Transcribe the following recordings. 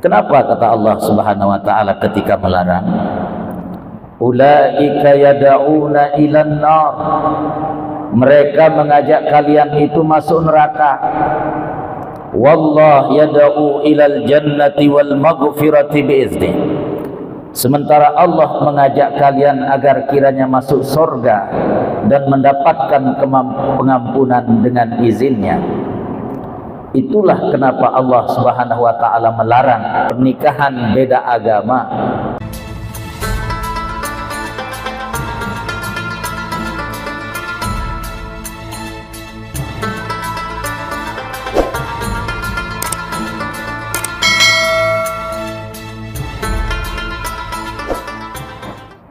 Kenapa kata Allah Subhanahu wa taala ketika melarang? Ulaika yad'una ilan nar. Mereka mengajak kalian itu masuk neraka. Wallah yad'u ilal jannati wal maghfirati bi'izni. Sementara Allah mengajak kalian agar kiranya masuk surga dan mendapatkan pengampunan dengan izinnya. Itulah kenapa Allah Subhanahu wa taala melarang pernikahan beda agama.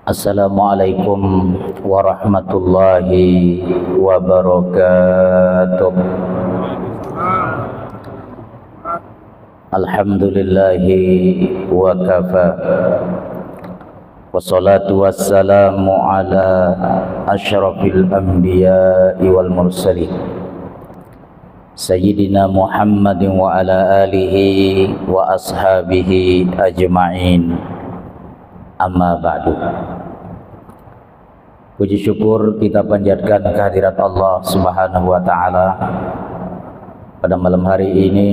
Assalamualaikum warahmatullahi wabarakatuh. Alhamdulillahi wa kafa. Wassalatu wassalamu ala asyrafil anbiya'i wal mursalin Sayyidina Muhammadin wa ala alihi wa ashabihi ajma'in. Amma ba'du. Puji syukur kita panjatkan kehadirat Allah Subhanahu wa taala. Pada malam hari ini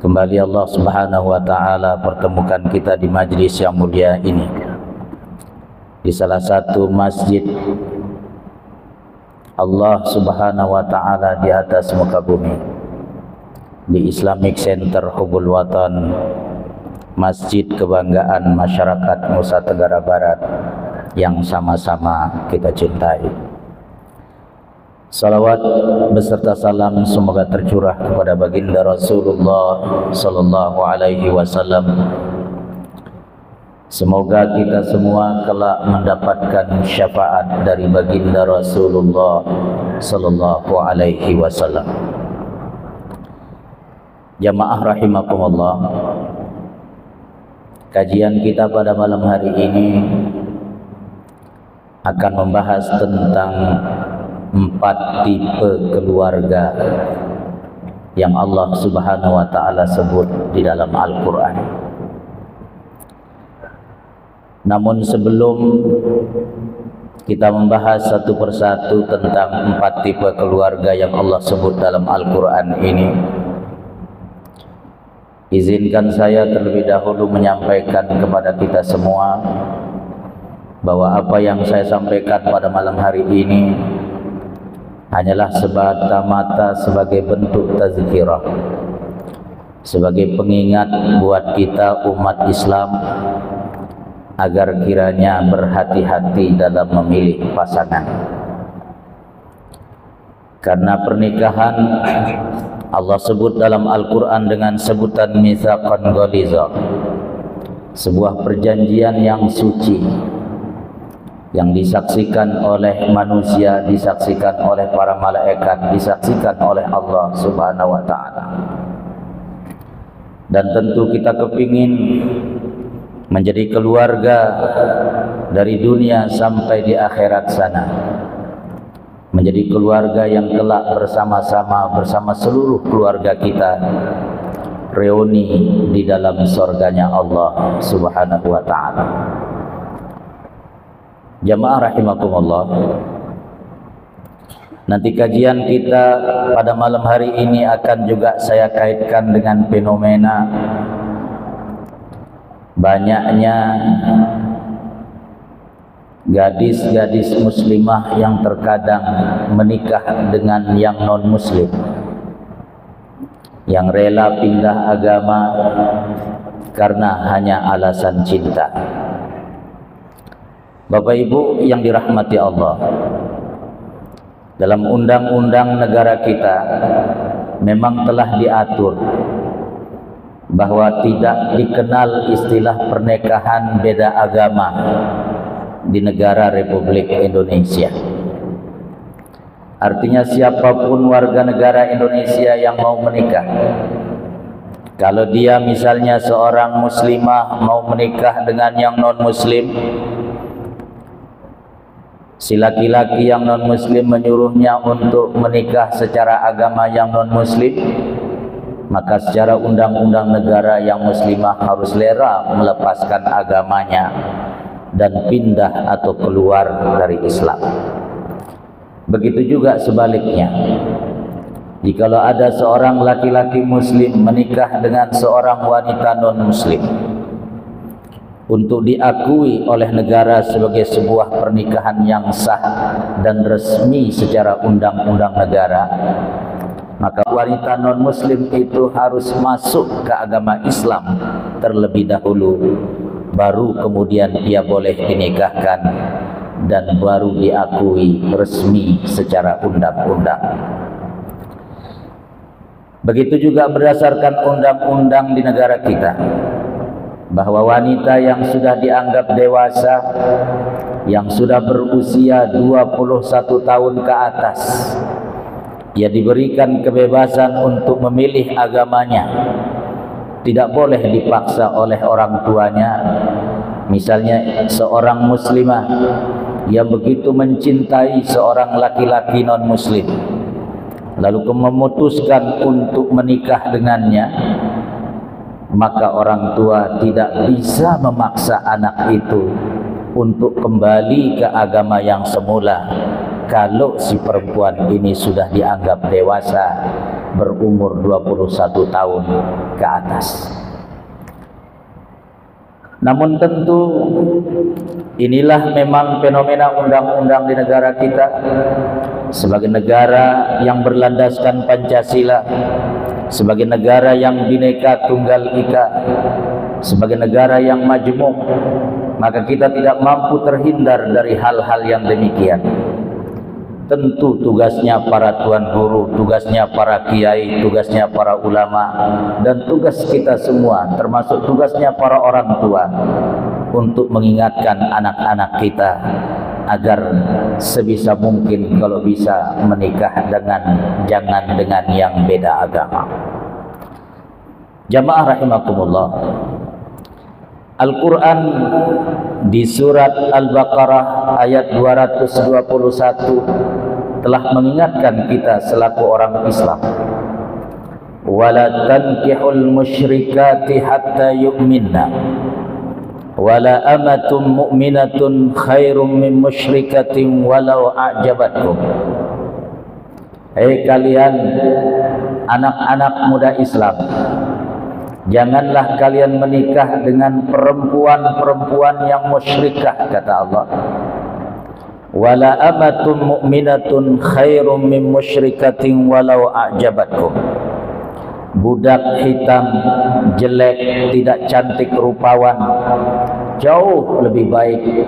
kembali Allah Subhanahu wa taala pertemukan kita di majlis yang mulia ini, di salah satu masjid Allah Subhanahu wa taala di atas muka bumi, di Islamic Center Hubul Watan, masjid kebanggaan masyarakat Nusa Tenggara Barat yang sama-sama kita cintai. Salawat beserta salam semoga tercurah kepada baginda Rasulullah sallallahu alaihi wasallam. Semoga kita semua kelak mendapatkan syafaat dari baginda Rasulullah sallallahu alaihi wasallam. Jamaah rahimakumullah. Kajian kita pada malam hari ini akan membahas tentang 4 tipe keluarga yang Allah Subhanahu wa taala sebut di dalam Al-Qur'an. Namun sebelum kita membahas satu persatu tentang 4 tipe keluarga yang Allah sebut dalam Al-Qur'an ini, izinkan saya terlebih dahulu menyampaikan kepada kita semua bahwa apa yang saya sampaikan pada malam hari ini hanyalah semata-mata sebagai bentuk tazkirah, sebagai pengingat buat kita umat Islam agar kiranya berhati-hati dalam memilih pasangan. Karena pernikahan Allah sebut dalam Al-Quran dengan sebutan mitsaqan ghaliza, sebuah perjanjian yang suci, yang disaksikan oleh manusia, disaksikan oleh para malaikat, disaksikan oleh Allah Subhanahu wa ta'ala. Dan tentu kita kepingin menjadi keluarga dari dunia sampai di akhirat sana, menjadi keluarga yang kelak bersama seluruh keluarga kita reuni di dalam surganya Allah Subhanahu wa ta'ala. Jamaah rahimakumullah, nanti kajian kita pada malam hari ini akan juga saya kaitkan dengan fenomena banyaknya gadis-gadis muslimah yang terkadang menikah dengan yang non-muslim, yang rela pindah agama karena hanya alasan cinta. Bapak Ibu yang dirahmati Allah, dalam undang-undang negara kita memang telah diatur bahwa tidak dikenal istilah pernikahan beda agama di negara Republik Indonesia. Artinya siapapun warga negara Indonesia yang mau menikah, kalau dia misalnya seorang muslimah mau menikah dengan yang non-muslim, si laki-laki yang non-muslim menyuruhnya untuk menikah secara agama yang non-muslim, maka secara undang-undang negara yang muslimah harus rela melepaskan agamanya dan pindah atau keluar dari Islam. Begitu juga sebaliknya, jikalau ada seorang laki-laki muslim menikah dengan seorang wanita non-muslim untuk diakui oleh negara sebagai sebuah pernikahan yang sah dan resmi secara undang-undang negara, maka wanita non-muslim itu harus masuk ke agama Islam terlebih dahulu, baru kemudian ia boleh dinikahkan dan baru diakui resmi secara undang-undang. Begitu juga berdasarkan undang-undang di negara kita, bahwa wanita yang sudah dianggap dewasa, yang sudah berusia 21 tahun ke atas, ia diberikan kebebasan untuk memilih agamanya, tidak boleh dipaksa oleh orang tuanya. Misalnya seorang muslimah yang begitu mencintai seorang laki-laki non-muslim, lalu memutuskan untuk menikah dengannya, maka orang tua tidak bisa memaksa anak itu untuk kembali ke agama yang semula kalau si perempuan ini sudah dianggap dewasa, berumur 21 tahun ke atas. Namun tentu inilah memang fenomena undang-undang di negara kita. Sebagai negara yang berlandaskan Pancasila, sebagai negara yang Bhinneka Tunggal Ika, sebagai negara yang majmuk, maka kita tidak mampu terhindar dari hal-hal yang demikian. Tentu tugasnya para tuan guru, tugasnya para kiai, tugasnya para ulama, dan tugas kita semua, termasuk tugasnya para orang tua, untuk mengingatkan anak-anak kita agar sebisa mungkin kalau bisa menikah jangan dengan yang beda agama. Jamaah rahimakumullah, Al-Quran di surat Al-Baqarah ayat 221 telah mengingatkan kita selaku orang Islam, wala tankihul musyrikati hatta yu'minna wala amatun mu'minatun khairum min musyrikatin walau a'jabatkum. Hei kalian anak-anak muda Islam, janganlah kalian menikah dengan perempuan-perempuan yang musyrikah, kata Allah. Wala amatun mu'minatun khairum min musyrikatin walau a'jabatkum. Budak hitam, jelek, tidak cantik rupawan, jauh lebih baik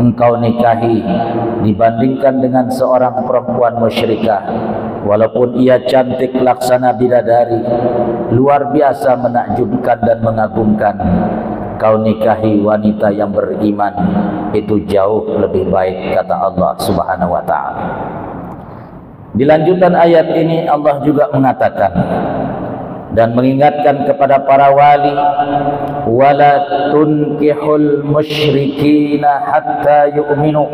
engkau nikahi dibandingkan dengan seorang perempuan musyrikah, walaupun ia cantik laksana bidadari, luar biasa menakjubkan dan mengagumkan. Kau nikahi wanita yang beriman, itu jauh lebih baik, kata Allah Subhanahu wa ta'ala. Di lanjutan ayat ini Allah juga mengatakan dan mengingatkan kepada para wali, wala tunkihul musyrikina hatta yu'minu.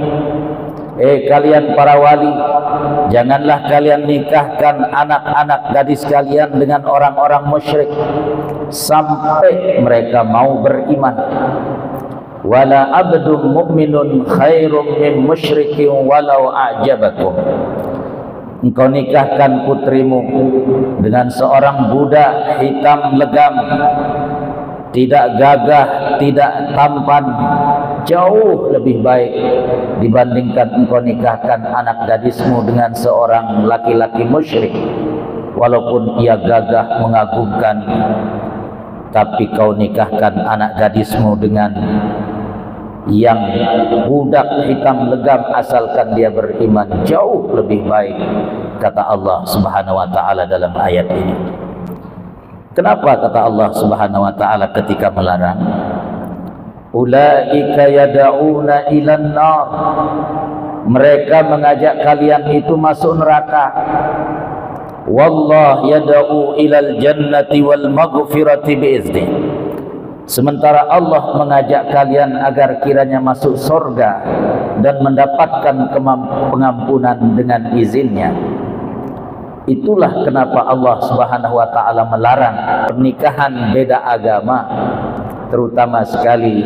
Kalian para wali, janganlah kalian nikahkan anak-anak gadis kalian dengan orang-orang musyrik sampai mereka mau beriman. Wala abdun mu'minun khairum min musyrikin walau a'jabakum. Engkau nikahkan putrimu dengan seorang budak hitam legam, tidak gagah, tidak tampan, jauh lebih baik dibandingkan engkau nikahkan anak gadismu dengan seorang laki-laki musyrik, walaupun ia gagah mengagumkan. Tapi kau nikahkan anak gadismu dengan yang budak hitam legam asalkan dia beriman, jauh lebih baik, kata Allah Subhanahu wa ta'ala dalam ayat ini. Kenapa kata Allah Subhanahu wa ta'ala ketika melarang? Ulaika yad'una ilan nar. Mereka mengajak kalian itu masuk neraka. Wallah yad'u ilal jannati wal maghfirati bi'izni. Sementara Allah mengajak kalian agar kiranya masuk surga dan mendapatkan pengampunan dengan izinnya. Itulah kenapa Allah Subhanahu wa taala melarang pernikahan beda agama, terutama sekali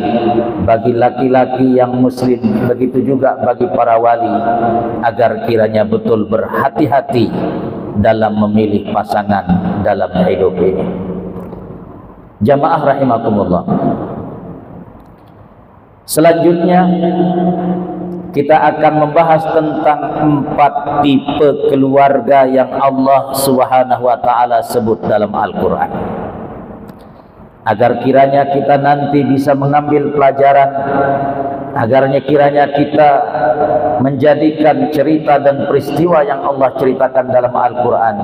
bagi laki-laki yang muslim, begitu juga bagi para wali, agar kiranya betul berhati-hati dalam memilih pasangan dalam hidup ini. Jamaah rahimakumullah. Selanjutnya kita akan membahas tentang 4 tipe keluarga yang Allah Subhanahu wa taala sebut dalam Al-Qur'an. Agar kiranya kita nanti bisa mengambil pelajaran, agarnya kiranya kita menjadikan cerita dan peristiwa yang Allah ceritakan dalam Al-Qur'an,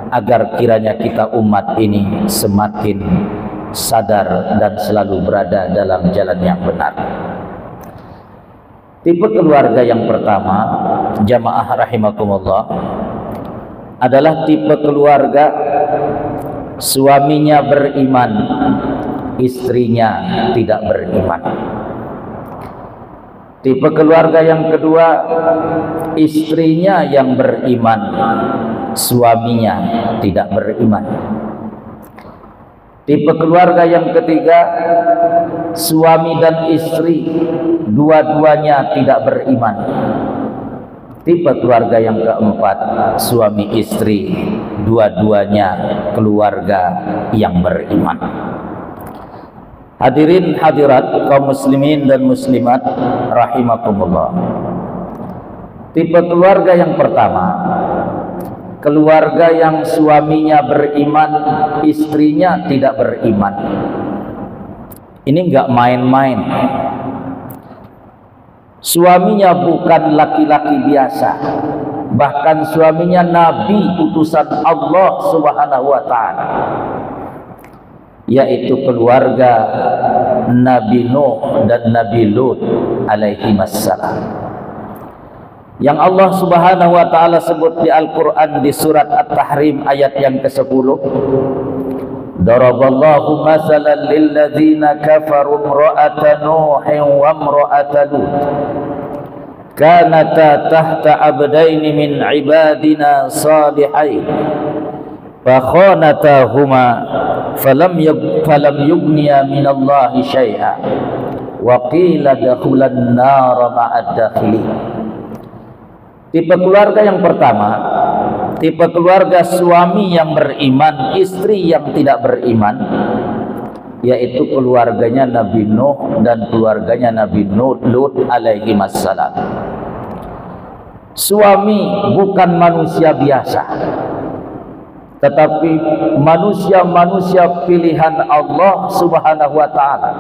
agar kiranya kita umat ini semakin sadar dan selalu berada dalam jalan yang benar. Tipe keluarga yang pertama, jamaah rahimakumullah, adalah tipe keluarga suaminya beriman, istrinya tidak beriman. Tipe keluarga yang kedua, istrinya yang beriman, suaminya tidak beriman. Tipe keluarga yang ketiga, suami dan istri dua-duanya tidak beriman. Tipe keluarga yang keempat, suami istri dua-duanya keluarga yang beriman. Hadirin hadirat kaum muslimin dan muslimat rahimakumullah. Tipe keluarga yang pertama, keluarga yang suaminya beriman, istrinya tidak beriman. Ini enggak main-main. Suaminya bukan laki-laki biasa, bahkan suaminya nabi utusan Allah Subhanahu wa taala, yaitu keluarga Nabi Nuh dan Nabi Lut alaihi wassalam, yang Allah Subhanahu wa taala sebut di Al-Qur'an di surat At-Tahrim ayat yang ke-10. Daraballahu masalan lil ladzina kafaru imra'ata Nuhin wa imra'ata Lut kanata tahta abdaini min ibadina salihain fakhanatahuma falam yughniya minallahi syai'a wa qila dakhulan nar ma'ad dakhilin. Tipe keluarga yang pertama, tipe keluarga suami yang beriman, istri yang tidak beriman, yaitu keluarganya Nabi Nuh dan keluarganya Nabi Lut alaihi wassalam. Suami bukan manusia biasa, tetapi manusia-manusia pilihan Allah Subhanahu wa taala.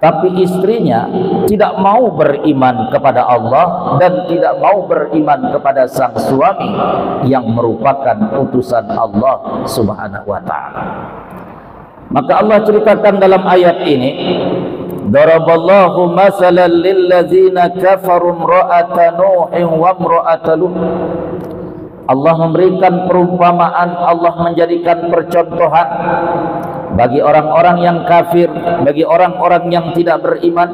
Tapi istrinya tidak mau beriman kepada Allah dan tidak mau beriman kepada sang suami yang merupakan utusan Allah Subhanahu wa taala. Maka Allah ceritakan dalam ayat ini, daraballahu masalan lil ladzina kafaru imra'ata Nuhin wa imra'ata Lut. Allah memberikan perumpamaan, Allah menjadikan percontohan bagi orang-orang yang kafir, bagi orang-orang yang tidak beriman,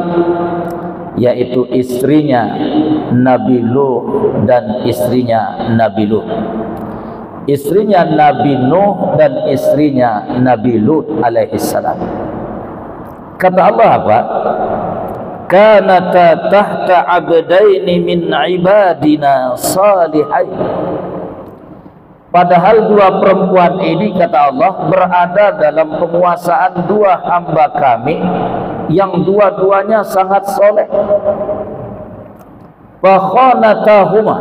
yaitu istrinya Nabi Nuh dan istrinya Nabi Lut. Istrinya Nabi Nuh dan istrinya Nabi Lut alaihissalam. Kata Allah apa? Kanata tahta abdaini min ibadina salihain. Padahal dua perempuan ini, kata Allah, berada dalam penguasaan dua hamba kami yang dua-duanya sangat soleh. Fakhanatahuma,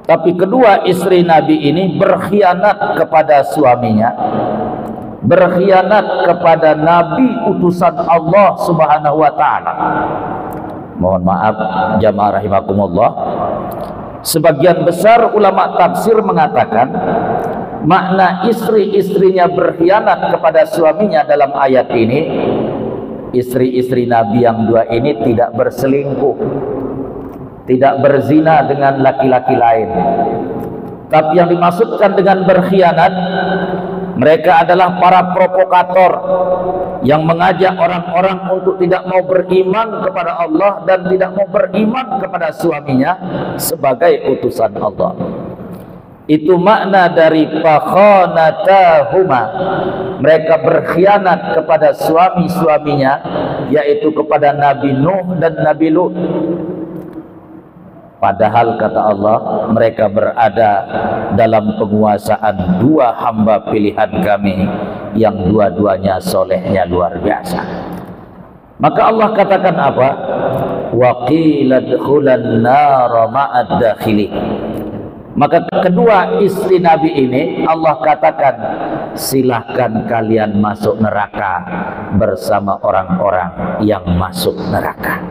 tapi kedua istri Nabi ini berkhianat kepada suaminya, berkhianat kepada Nabi utusan Allah Subhanahu wa taala. Mohon maaf jamaah rahimakumullah, sebagian besar ulama tafsir mengatakan makna istri-istrinya berkhianat kepada suaminya dalam ayat ini, istri-istri Nabi yang dua ini tidak berselingkuh, tidak berzina dengan laki-laki lain. Tapi yang dimaksudkan dengan berkhianat, mereka adalah para provokator yang mengajak orang-orang untuk tidak mau beriman kepada Allah dan tidak mau beriman kepada suaminya sebagai utusan Allah. Itu makna dari fakhanatahuma. Mereka berkhianat kepada suami-suaminya, yaitu kepada Nabi Nuh dan Nabi Lut. Padahal kata Allah, mereka berada dalam penguasaan dua hamba pilihan kami yang dua-duanya solehnya luar biasa. Maka Allah katakan apa? Wa qila dkhulan nara ma'ad dakhili. Maka kedua istri Nabi ini Allah katakan, silahkan kalian masuk neraka bersama orang-orang yang masuk neraka.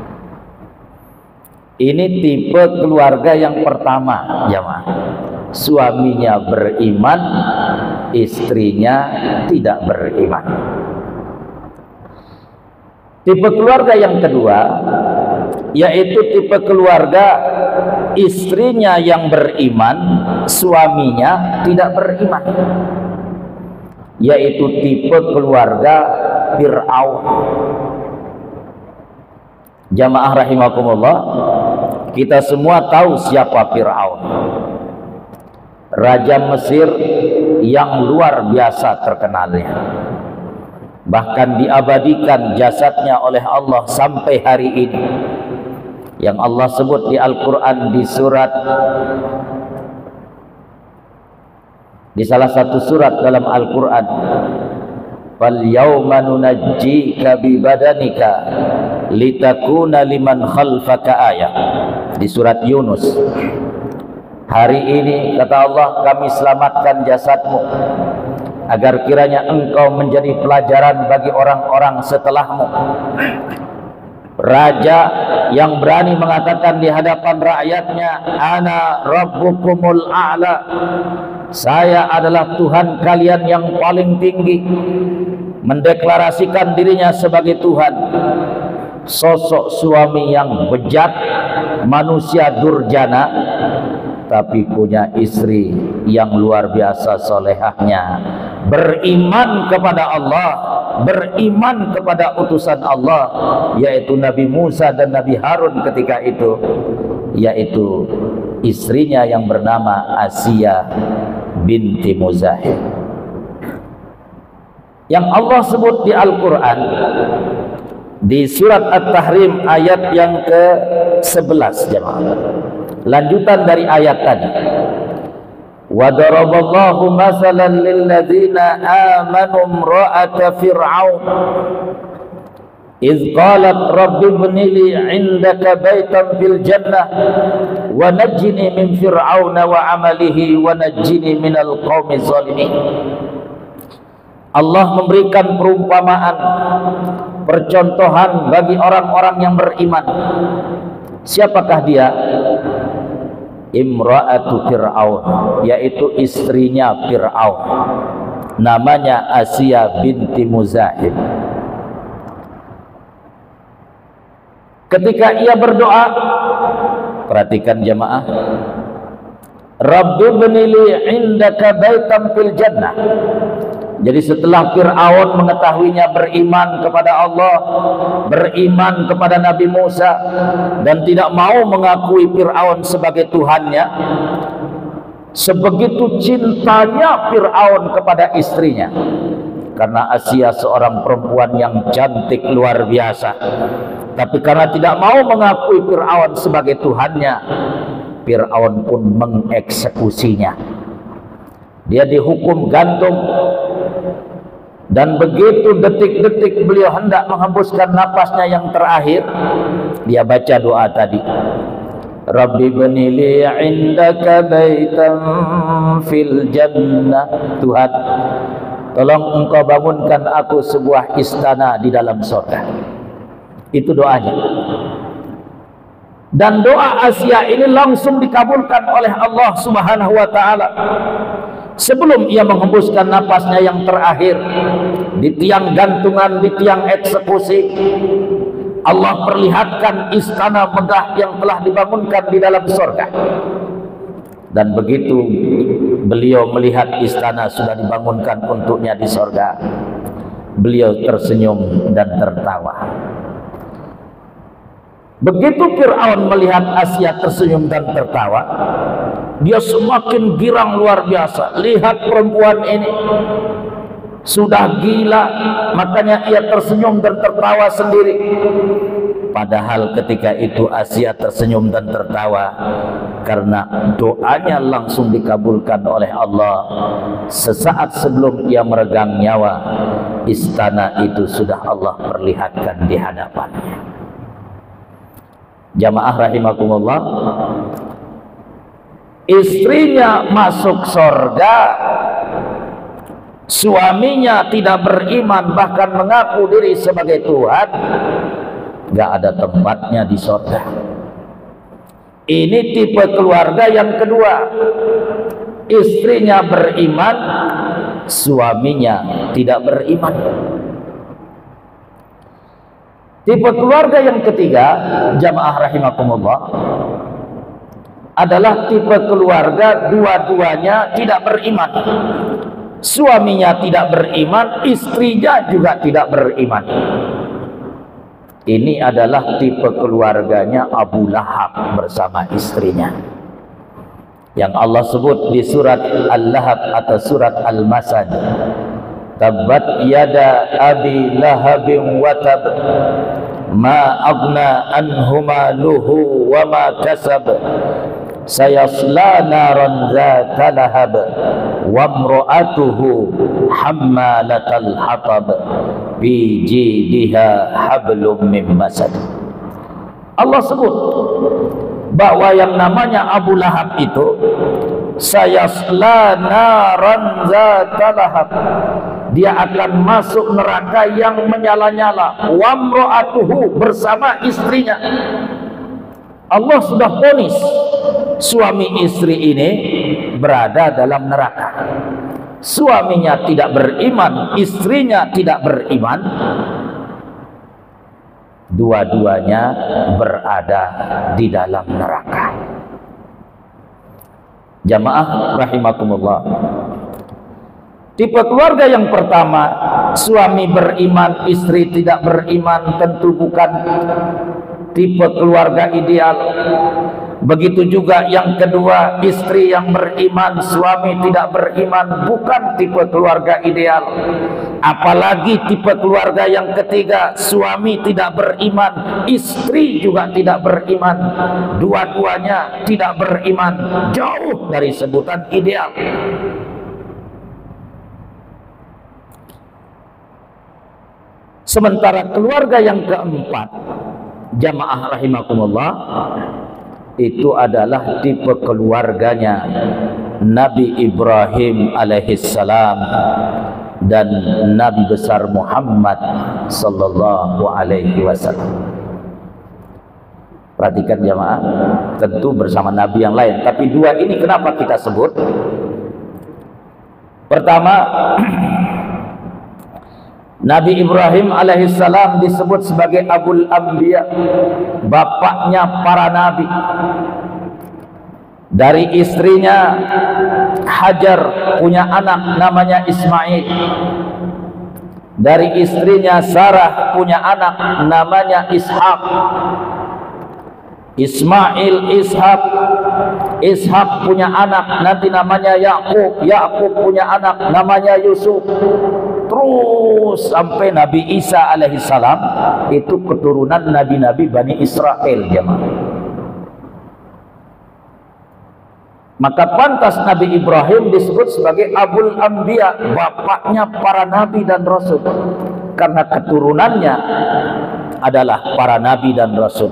Ini tipe keluarga yang pertama, jemaah. Suaminya beriman, istrinya tidak beriman. Tipe keluarga yang kedua, yaitu tipe keluarga istrinya yang beriman, suaminya tidak beriman, yaitu tipe keluarga Fir'aun. Jamaah rahimakumullah, kita semua tahu siapa Fir'aun, raja Mesir yang luar biasa terkenalnya. Bahkan diabadikan jasadnya oleh Allah sampai hari ini, yang Allah sebut di Al-Quran di salah satu surat dalam Al-Quran, fal yawma nunajjika bi badanika litakuna liman khalfaka ayah. Di surat Yunus, hari ini kata Allah, kami selamatkan jasadmu agar kiranya engkau menjadi pelajaran bagi orang-orang setelahmu. Raja yang berani mengatakan di hadapan rakyatnya, ana rabbukumul a'la, saya adalah Tuhan kalian yang paling tinggi, mendeklarasikan dirinya sebagai Tuhan. Sosok suami yang bejat, manusia durjana, tapi punya istri yang luar biasa solehahnya, beriman kepada Allah, beriman kepada utusan Allah, yaitu Nabi Musa dan Nabi Harun ketika itu, yaitu istrinya yang bernama Asiyah binti Muzahir, yang Allah sebut di Al-Quran di surat At-Tahrim ayat yang ke-11, jemaah. Lanjutan dari ayat tadi. Wa daraballahu masalan lil ladzina amanu imra'ata fir'aun idz qalat rabbi ibni li 'indaka baitan fil jannah wa najjini min fir'auna wa 'amalihi wa najjini minal qaumiz zalimin. Allah memberikan perumpamaan, percontohan bagi orang-orang yang beriman. Siapakah dia? Imra'atu Fir'aun, yaitu istrinya Fir'aun, namanya Asiyah binti Muzahir. Ketika ia berdoa, perhatikan jemaah, Rabbi ibni li 'indaka baitan fil jannah. Jadi setelah Fir'aun mengetahuinya beriman kepada Allah, beriman kepada Nabi Musa, dan tidak mau mengakui Fir'aun sebagai Tuhannya, sebegitu cintanya Fir'aun kepada istrinya, karena Asiyah seorang perempuan yang cantik luar biasa, tapi karena tidak mau mengakui Fir'aun sebagai Tuhannya, Fir'aun pun mengeksekusinya. Dia dihukum gantung. Dan begitu detik-detik beliau hendak menghembuskan napasnya yang terakhir, dia baca doa tadi, Rabbi ibni li 'indaka baitan fil jannah. Tuhan, tolong engkau bangunkan aku sebuah istana di dalam surga. Itu doanya. Dan doa Asiyah ini langsung dikabulkan oleh Allah Subhanahu wa ta'ala. Sebelum ia menghembuskan napasnya yang terakhir di tiang gantungan, di tiang eksekusi, Allah perlihatkan istana megah yang telah dibangunkan di dalam surga. Dan begitu beliau melihat istana sudah dibangunkan untuknya di surga, beliau tersenyum dan tertawa. Begitu Fir'aun melihat Asia tersenyum dan tertawa, dia semakin girang luar biasa. Lihat perempuan ini sudah gila, makanya ia tersenyum dan tertawa sendiri. Padahal ketika itu Asia tersenyum dan tertawa karena doanya langsung dikabulkan oleh Allah. Sesaat sebelum ia meregang nyawa, istana itu sudah Allah perlihatkan di hadapannya. Jamaah rahimakumullah, istrinya masuk surga, suaminya tidak beriman bahkan mengaku diri sebagai Tuhan, gak ada tempatnya di surga. Ini tipe keluarga yang kedua, istrinya beriman, suaminya tidak beriman. Tipe keluarga yang ketiga, jamaah rahimakumullah, adalah tipe keluarga dua-duanya tidak beriman. Suaminya tidak beriman, istrinya juga tidak beriman. Ini adalah tipe keluarganya Abu Lahab bersama istrinya, yang Allah sebut di surat Al-Lahab atau surat Al-Masad. Tabbat yada abi lahabin wa tab, ma aghna anhu maluhu wa ma kasab, sayasla naran dzata lahab, wa imra'atuhu hammalatal hatab, fi jidha hablum min masad. Allah sebut bahwa yang namanya Abu Lahab itu sayasla naran dzata lahab, dia akan masuk neraka yang menyala-nyala. Wa imra'atuhu, bersama istrinya. Allah sudah vonis suami istri ini berada dalam neraka. Suaminya tidak beriman, istrinya tidak beriman, dua-duanya berada di dalam neraka. Jamaah rahimakumullah, tipe keluarga yang pertama, suami beriman, istri tidak beriman, tentu bukan tipe keluarga ideal. Begitu juga yang kedua, istri yang beriman, suami tidak beriman, bukan tipe keluarga ideal. Apalagi tipe keluarga yang ketiga, suami tidak beriman, istri juga tidak beriman, dua-duanya tidak beriman, jauh dari sebutan ideal. Sementara keluarga yang keempat, jamaah rahimakumullah, itu adalah tipe keluarganya Nabi Ibrahim alaihissalam dan Nabi besar Muhammad sallallahu alaihi wasallam. Perhatikan jamaah, tentu bersama Nabi yang lain, tapi dua ini kenapa kita sebut? Pertama, Nabi Ibrahim alaihissalam disebut sebagai Abul Anbiya, bapaknya para nabi. Dari istrinya Hajar punya anak namanya Ismail. Dari istrinya Sarah punya anak namanya Ishak. Ismail, Ishak punya anak nanti namanya Yakub. Yakub punya anak namanya Yusuf. Terus sampai Nabi Isa alaihissalam, itu keturunan nabi-nabi Bani Israel, jemaah. Maka pantas Nabi Ibrahim disebut sebagai Abul Anbiya, bapaknya para nabi dan rasul, karena keturunannya adalah para nabi dan rasul.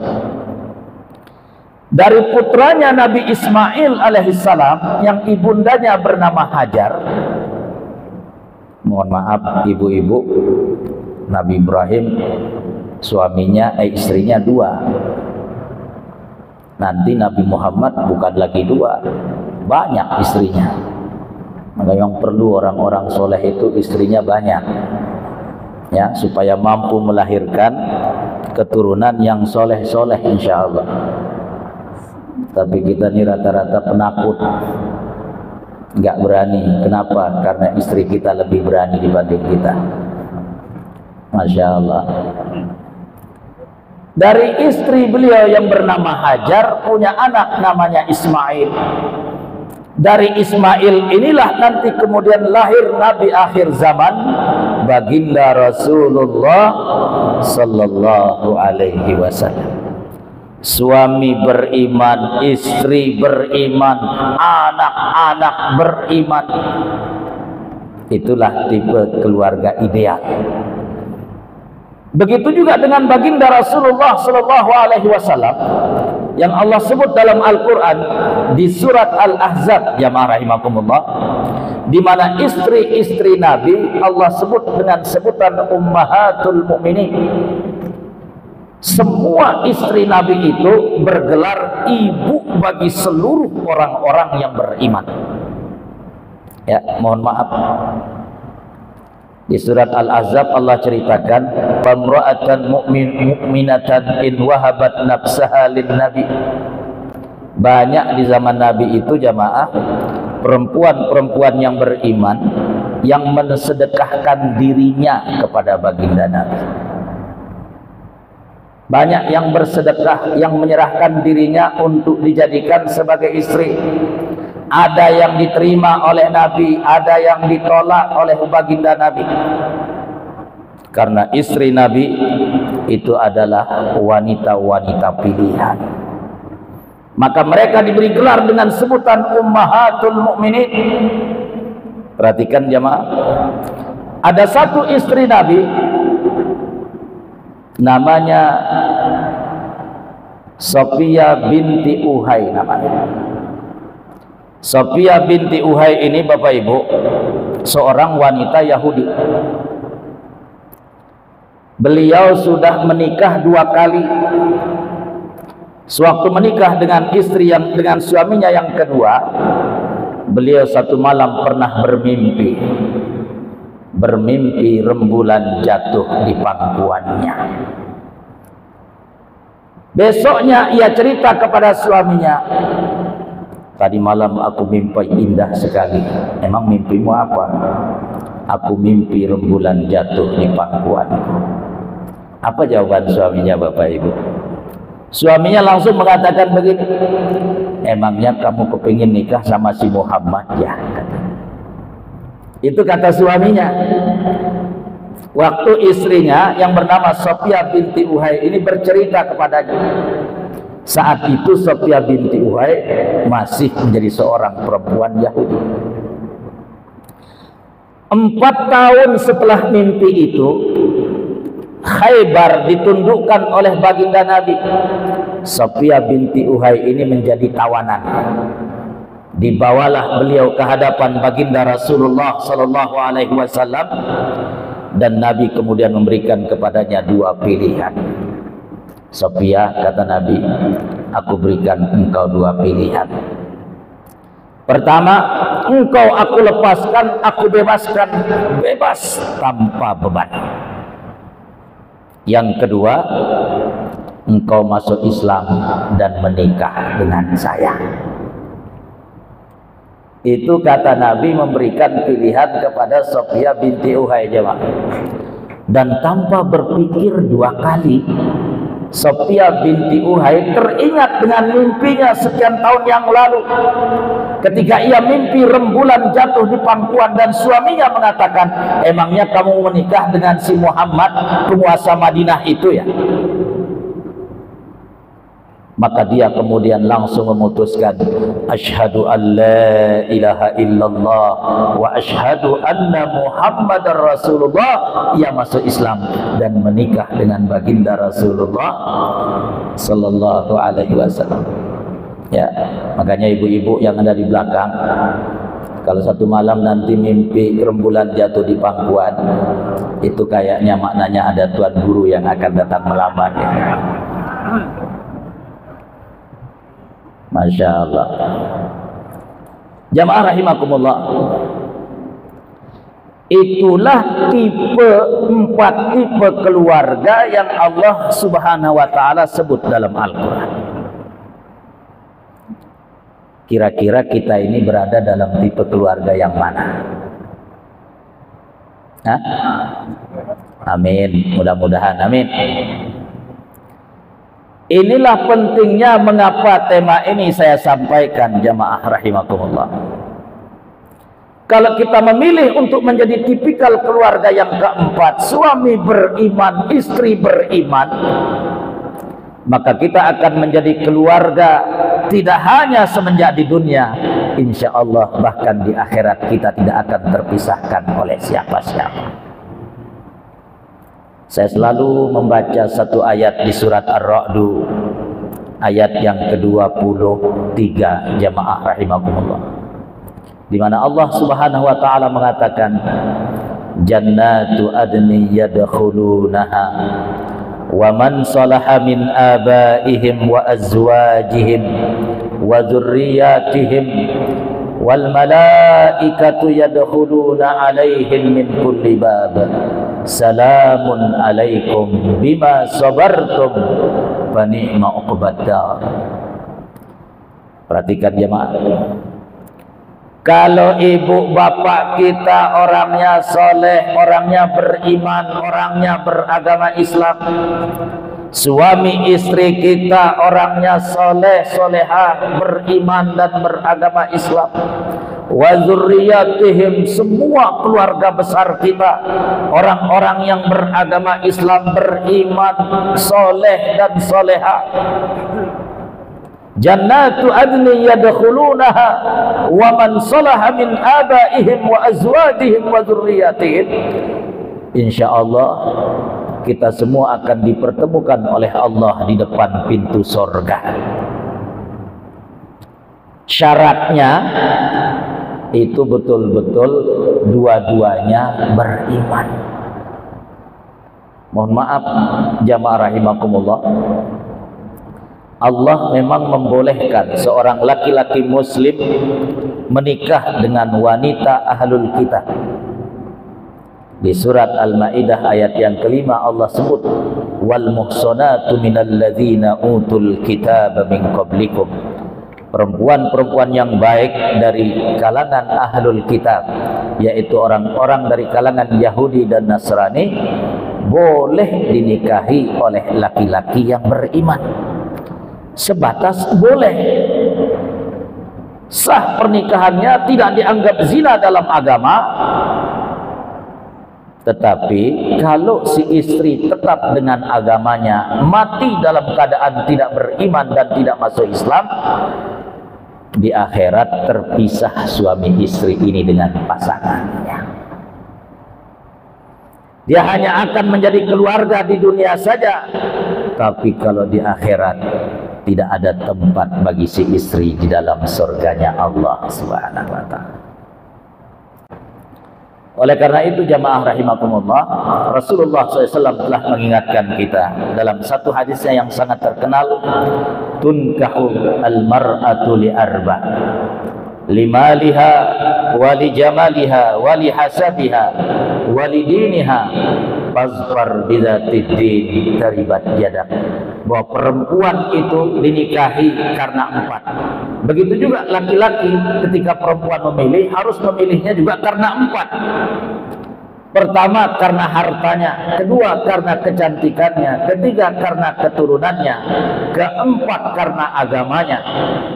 Dari putranya Nabi Ismail alaihissalam yang ibundanya bernama Hajar. Mohon maaf ibu-ibu, Nabi Ibrahim suaminya istrinya dua. Nanti Nabi Muhammad bukan lagi dua, banyak istrinya. Maka yang perlu orang-orang soleh itu istrinya banyak, ya, supaya mampu melahirkan keturunan yang soleh-soleh insya Allah. Tapi kita ini rata-rata penakut, nggak berani. Kenapa? Karena istri kita lebih berani dibanding kita. Masya Allah. Dari istri beliau yang bernama Hajar punya anak namanya Ismail. Dari Ismail inilah nanti kemudian lahir Nabi akhir zaman, baginda Rasulullah sallallahu alaihi wasallam. Suami beriman, istri beriman, anak-anak beriman. Itulah tipe keluarga ideal. Begitu juga dengan baginda Rasulullah sallallahu alaihi wasallam yang Allah sebut dalam Al-Qur'an di surat Al-Ahzab, jamaah rahimakumullah, di mana istri-istri Nabi Allah sebut dengan sebutan ummahatul mukminin. Semua istri Nabi itu bergelar ibu bagi seluruh orang-orang yang beriman. Ya, mohon maaf. Di surat Al-Ahzab Allah ceritakan, "Famra'atan mu'minatan in wahabat nafsaha lin-nabi." Banyak di zaman Nabi itu jamaah perempuan-perempuan yang beriman yang mensedekahkan dirinya kepada baginda Nabi. Banyak yang bersedekah, yang menyerahkan dirinya untuk dijadikan sebagai istri. Ada yang diterima oleh Nabi, ada yang ditolak oleh baginda Nabi. Karena istri Nabi itu adalah wanita-wanita pilihan. Maka mereka diberi gelar dengan sebutan ummahatul mukminin. Perhatikan jamaah. Ada satu istri Nabi namanya Sofia binti Uhai namanya. Sofia binti Uhai ini Bapak Ibu seorang wanita Yahudi. Beliau sudah menikah 2 kali. Sewaktu menikah dengan dengan suaminya yang kedua, beliau satu malam pernah bermimpi rembulan jatuh di pangkuannya. Besoknya ia cerita kepada suaminya, "Tadi malam aku mimpi indah sekali." "Emang mimpimu apa?" "Aku mimpi rembulan jatuh di pangkuanku." Apa jawaban suaminya Bapak Ibu? Suaminya langsung mengatakan begini, "Emangnya kamu kepingin nikah sama si Muhammad ya?" Itu kata suaminya. Waktu istrinya yang bernama Sofia binti Uhai ini bercerita kepadanya. Saat itu Sofia binti Uhai masih menjadi seorang perempuan Yahudi. 4 tahun setelah mimpi itu, Khaybar ditundukkan oleh baginda Nabi. Sofia binti Uhai ini menjadi tawanan. Dibawalah beliau ke hadapan baginda Rasulullah sallallahu alaihi wasallam dan Nabi kemudian memberikan kepadanya 2 pilihan. "Sofia," kata Nabi, "aku berikan engkau 2 pilihan. Pertama, engkau aku lepaskan, aku bebaskan, bebas tanpa beban. Yang kedua, engkau masuk Islam dan menikah dengan saya." Itu kata Nabi memberikan pilihan kepada Sofia binti Uhai jemaah. Dan tanpa berpikir 2 kali, Sofia binti Uhai teringat dengan mimpinya sekian tahun yang lalu. Ketika ia mimpi rembulan jatuh di pangkuan dan suaminya mengatakan, "Emangnya kamu menikah dengan si Muhammad, penguasa Madinah itu ya?" Maka dia kemudian langsung memutuskan, "Asyhadu an la ilaha illallah wa asyhadu anna Muhammadar Rasulullah." Ia masuk Islam dan menikah dengan baginda Rasulullah sallallahu alaihi wasallam. Ya, makanya ibu-ibu yang ada di belakang, kalau satu malam nanti mimpi rembulan jatuh di pangkuan, itu kayaknya maknanya ada tuan guru yang akan datang melamar ya. Masya Allah. Jamaah rahimakumullah, itulah empat tipe keluarga yang Allah subhanahu wa ta'ala sebut dalam Al-Quran. Kira-kira kita ini berada dalam tipe keluarga yang mana? Hah? Amin, mudah-mudahan, amin. Inilah pentingnya mengapa tema ini saya sampaikan, jamaah rahimakumullah. Kalau kita memilih untuk menjadi tipikal keluarga yang keempat, suami beriman, istri beriman, maka kita akan menjadi keluarga tidak hanya semenjak di dunia, insya Allah bahkan di akhirat kita tidak akan terpisahkan oleh siapa-siapa. Saya selalu membaca satu ayat di surat Ar-Ra'du, ayat yang ke-23, jamaah rahimakumullah, di mana Allah Subhanahu wa taala mengatakan, jannatu adni yadkhulunaha wa man salaha min abaihim wa azwajihim wa dzurriyyatihim wal malaikatu yadkhuluna alaihim min kulli bab salamun alaikum bima sabartum fa ni'ma uqbaddar. Perhatikan jemaah, kalau ibu bapak kita orangnya soleh, orangnya beriman, orangnya beragama Islam, suami istri kita orangnya soleh, solehah, beriman dan beragama Islam, wa dzurriyyatihim, semua keluarga besar kita orang-orang yang beragama Islam, beriman, soleh dan solehah, jannatu adni yadkhulunaha wa man salaha min abaihim wa azwajihim wa dzurriyyatihim. Insyaallah kita semua akan dipertemukan oleh Allah di depan pintu surga. Syaratnya itu betul-betul dua-duanya beriman. Mohon maaf jamaah rahimakumullah, Allah memang membolehkan seorang laki-laki muslim menikah dengan wanita ahlul kitab. Di surat Al-Maidah ayat yang kelima Allah sebut, wal muhsanatu minal ladzina utul kitaba min qablikum, perempuan-perempuan yang baik dari kalangan ahlul kitab, yaitu orang-orang dari kalangan Yahudi dan Nasrani, boleh dinikahi oleh laki-laki yang beriman. Sebatas boleh, sah pernikahannya, tidak dianggap zina dalam agama. Tetapi kalau si istri tetap dengan agamanya, mati dalam keadaan tidak beriman dan tidak masuk Islam, di akhirat terpisah suami istri ini dengan pasangannya. Dia hanya akan menjadi keluarga di dunia saja, tapi kalau di akhirat tidak ada tempat bagi si istri di dalam surganya Allah Subhanahu wa taala. Oleh karena itu jamaah rahimakumullah, Rasulullah SAW telah mengingatkan kita dalam satu hadisnya yang sangat terkenal, tunkahu al-mar'atu li arba, limaliha wa li jamaliha wa li hasabiha wa li diniha fazfar bidzatid din taribat yadak. Bahwa perempuan itu dinikahi karena empat. Begitu juga laki-laki ketika perempuan memilih, harus memilihnya juga karena empat. Pertama karena hartanya, kedua karena kecantikannya, ketiga karena keturunannya, keempat karena agamanya.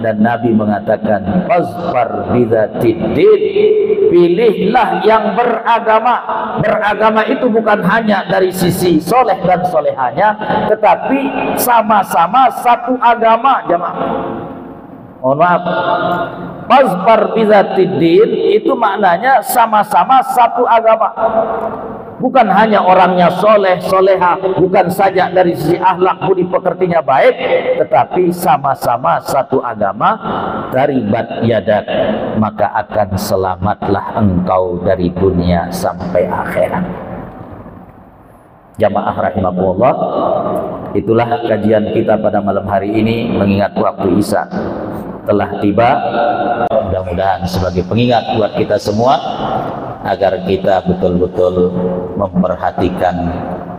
Dan Nabi mengatakan, fazfar bidzatid din, pilihlah yang beragama. Beragama itu bukan hanya dari sisi soleh dan solehanya, tetapi sama-sama satu agama jamaah. Mohon maaf, fazfar bidzatid din itu maknanya sama-sama satu agama. Bukan hanya orangnya soleh, soleha, bukan saja dari sisi akhlak budi pekertinya baik, tetapi sama-sama satu agama. Taribat yadak, maka akan selamatlah engkau dari dunia sampai akhirat. Jamaah rahimakumullah, itulah kajian kita pada malam hari ini, mengingat waktu Isya telah tiba. Mudah-mudahan sebagai pengingat buat kita semua, agar kita betul-betul memperhatikan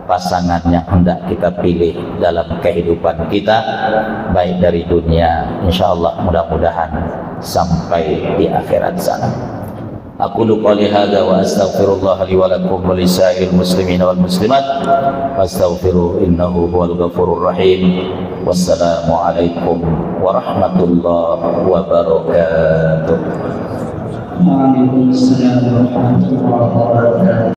pasangan yang hendak kita pilih dalam kehidupan kita, baik dari dunia, insya Allah mudah-mudahan sampai di akhirat sana. Aqulu qali hadza wa astaghfirullah li wa lakum wa lisa'iril muslimin wal muslimat fastaghfiruhu innahu huwal ghafurur rahim. Wassalamu alaikum warahmatullahi wabarakatuh. Waalaikumsalam warahmatullahi wabarakatuh.